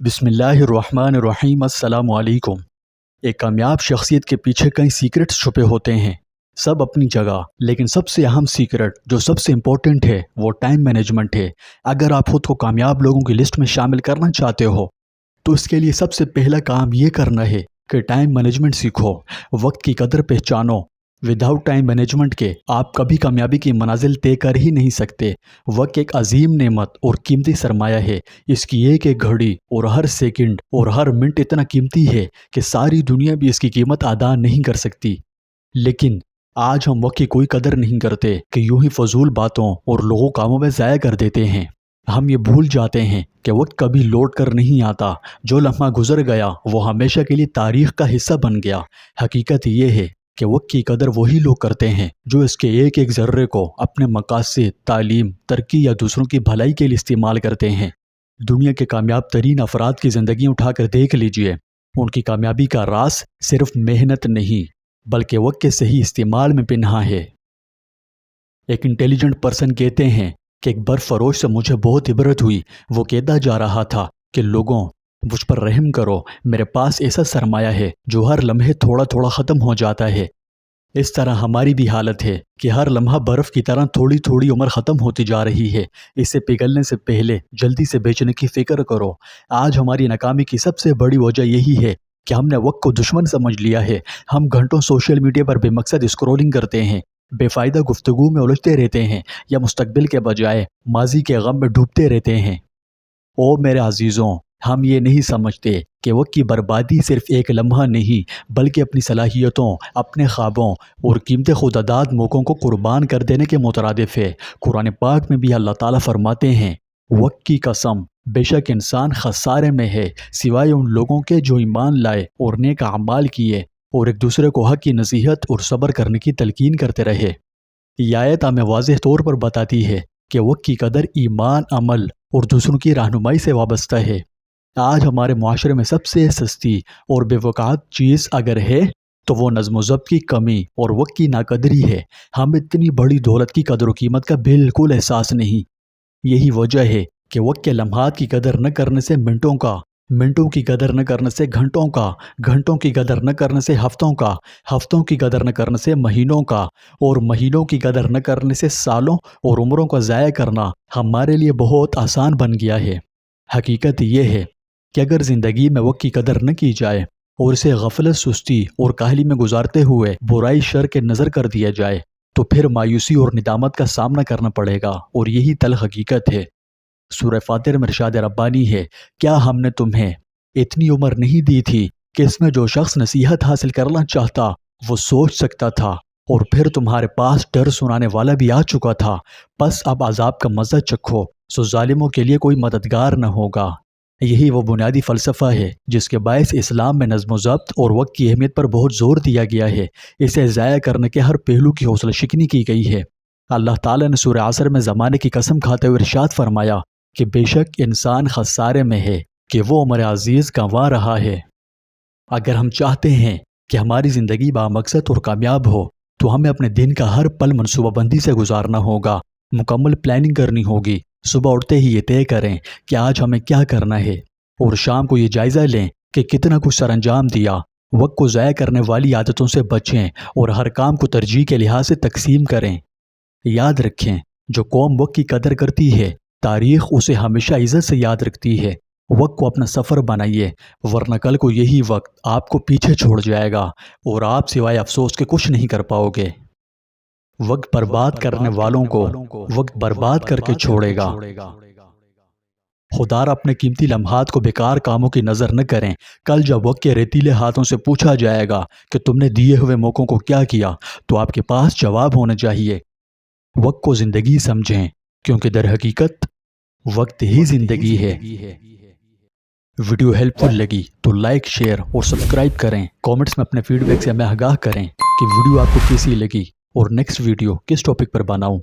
بسم اللہ الرحمن الرحیم۔ السلام علیکم۔ ایک کامیاب شخصیت کے پیچھے کئی سیکرٹس چھپے ہوتے ہیں، سب اپنی جگہ، لیکن سب سے اہم سیکرٹ جو سب سے امپورٹنٹ ہے وہ ٹائم مینجمنٹ ہے۔ اگر آپ خود کو کامیاب لوگوں کی لسٹ میں شامل کرنا چاہتے ہو تو اس کے لیے سب سے پہلا کام یہ کرنا ہے کہ ٹائم مینجمنٹ سیکھو، وقت کی قدر پہچانو۔ وداؤٹ ٹائم مینجمنٹ کے آپ کبھی کامیابی کی منازل طے کر ہی نہیں سکتے۔ وقت ایک عظیم نعمت اور قیمتی سرمایہ ہے۔ اس کی ایک ایک گھڑی اور ہر سیکنڈ اور ہر منٹ اتنا قیمتی ہے کہ ساری دنیا بھی اس کی قیمت ادا نہیں کر سکتی۔ لیکن آج ہم وقت کی کوئی قدر نہیں کرتے کہ یوں ہی فضول باتوں اور لوگوں کاموں میں ضائع کر دیتے ہیں۔ ہم یہ بھول جاتے ہیں کہ وقت کبھی لوٹ کر نہیں آتا۔ جو لمحہ گزر گیا وہ ہمیشہ کے لیے تاریخ کا حصہ بن گیا۔ حقیقت یہ ہے کہ وقت کی قدر وہی لوگ کرتے ہیں جو اس کے ایک ایک ذرے کو اپنے مقاصد، تعلیم، ترقی یا دوسروں کی بھلائی کے لیے استعمال کرتے ہیں۔ دنیا کے کامیاب ترین افراد کی زندگی اٹھا کر دیکھ لیجئے۔ ان کی کامیابی کا راز صرف محنت نہیں بلکہ وقت کے صحیح استعمال میں پنہاں ہے۔ ایک انٹیلیجنٹ پرسن کہتے ہیں کہ ایک برف فروش سے مجھے بہت عبرت ہوئی۔ وہ کہتا جا رہا تھا کہ لوگوں، مجھ پر رحم کرو، میرے پاس ایسا سرمایہ ہے جو ہر لمحے تھوڑا تھوڑا ختم ہو جاتا ہے۔ اس طرح ہماری بھی حالت ہے کہ ہر لمحہ برف کی طرح تھوڑی تھوڑی عمر ختم ہوتی جا رہی ہے۔ اسے پگھلنے سے پہلے جلدی سے بیچنے کی فکر کرو۔ آج ہماری ناکامی کی سب سے بڑی وجہ یہی ہے کہ ہم نے وقت کو دشمن سمجھ لیا ہے۔ ہم گھنٹوں سوشل میڈیا پر بے مقصد اسکرولنگ کرتے ہیں، بے فائدہ گفتگو میں الجھتے رہتے ہیں یا مستقبل کے بجائے ماضی کے غم میں ڈوبتے رہتے ہیں۔ او میرے عزیزوں، ہم یہ نہیں سمجھتے کہ وقت کی بربادی صرف ایک لمحہ نہیں بلکہ اپنی صلاحیتوں، اپنے خوابوں اور قیمت خودداد موقعوں کو قربان کر دینے کے مترادف ہے۔ قرآن پاک میں بھی اللہ تعالیٰ فرماتے ہیں، وقت کی قسم، بے شک انسان خسارے میں ہے سوائے ان لوگوں کے جو ایمان لائے اور نیک اعمال کیے اور ایک دوسرے کو حق کی نصیحت اور صبر کرنے کی تلقین کرتے رہے۔ یہ آیت ہمیں واضح طور پر بتاتی ہے کہ وقت کی قدر ایمان، عمل اور دوسروں کی رہنمائی سے وابستہ ہے۔ آج ہمارے معاشرے میں سب سے سستی اور بے وقعت چیز اگر ہے تو وہ نظم و ضبط کی کمی اور وقت کی ناقدری ہے۔ ہم اتنی بڑی دولت کی قدر و قیمت کا بالکل احساس نہیں۔ یہی وجہ ہے کہ وقت کے لمحات کی قدر نہ کرنے سے منٹوں کا، منٹوں کی قدر نہ کرنے سے گھنٹوں کا، گھنٹوں کی قدر نہ کرنے سے ہفتوں کا، ہفتوں کی قدر نہ کرنے سے مہینوں کا، اور مہینوں کی قدر نہ کرنے سے سالوں اور عمروں کا ضائع کرنا ہمارے لیے بہت آسان بن گیا ہے۔ حقیقت یہ ہے کہ اگر زندگی میں وقت کی قدر نہ کی جائے اور اسے غفلت، سستی اور کاہلی میں گزارتے ہوئے برائی شر کے نظر کر دیا جائے تو پھر مایوسی اور ندامت کا سامنا کرنا پڑے گا، اور یہی تلخ حقیقت ہے۔ سورہ فاتر میں ارشاد ربانی ہے، کیا ہم نے تمہیں اتنی عمر نہیں دی تھی کہ اس میں جو شخص نصیحت حاصل کرنا چاہتا وہ سوچ سکتا تھا، اور پھر تمہارے پاس ڈر سنانے والا بھی آ چکا تھا، بس اب عذاب کا مزہ چکھو، سو ظالموں کے لیے کوئی مددگار نہ ہوگا۔ یہی وہ بنیادی فلسفہ ہے جس کے باعث اسلام میں نظم و ضبط اور وقت کی اہمیت پر بہت زور دیا گیا ہے۔ اسے ضائع کرنے کے ہر پہلو کی حوصلہ شکنی کی گئی ہے۔ اللہ تعالیٰ نے سورہ عصر میں زمانے کی قسم کھاتے ہوئے ارشاد فرمایا کہ بے شک انسان خسارے میں ہے کہ وہ عمر عزیز گنوا رہا ہے۔ اگر ہم چاہتے ہیں کہ ہماری زندگی بامقصد اور کامیاب ہو تو ہمیں اپنے دن کا ہر پل منصوبہ بندی سے گزارنا ہوگا، مکمل پلاننگ کرنی ہوگی۔ صبح اٹھتے ہی یہ طے کریں کہ آج ہمیں کیا کرنا ہے، اور شام کو یہ جائزہ لیں کہ کتنا کچھ سر انجام دیا۔ وقت کو ضائع کرنے والی عادتوں سے بچیں اور ہر کام کو ترجیح کے لحاظ سے تقسیم کریں۔ یاد رکھیں، جو قوم وقت کی قدر کرتی ہے تاریخ اسے ہمیشہ عزت سے یاد رکھتی ہے۔ وقت کو اپنا سفر بنائیے، ورنہ کل کو یہی وقت آپ کو پیچھے چھوڑ جائے گا اور آپ سوائے افسوس کے کچھ نہیں کر پاؤ گے۔ وقت برباد کرنے والوں کو وقت برباد کر کے چھوڑے گا۔ خدا را اپنے قیمتی لمحات کو بیکار کاموں کی نظر نہ کریں۔ کل جب وقت کے ریتیلے ہاتھوں سے پوچھا جائے گا کہ تم نے دیے ہوئے موقعوں کو کیا کیا تو آپ کے پاس جواب ہونا چاہیے۔ وقت کو زندگی سمجھیں، کیونکہ در حقیقت وقت ہی زندگی ہے۔ ویڈیو ہیلپ فل لگی تو لائک، شیئر اور سبسکرائب کریں۔ کامنٹس میں اپنے فیڈ بیک سے ہمیں آگاہ کریں کہ ویڈیو آپ کو کیسی لگی اور نیکسٹ ویڈیو کس ٹاپک پر بناؤں۔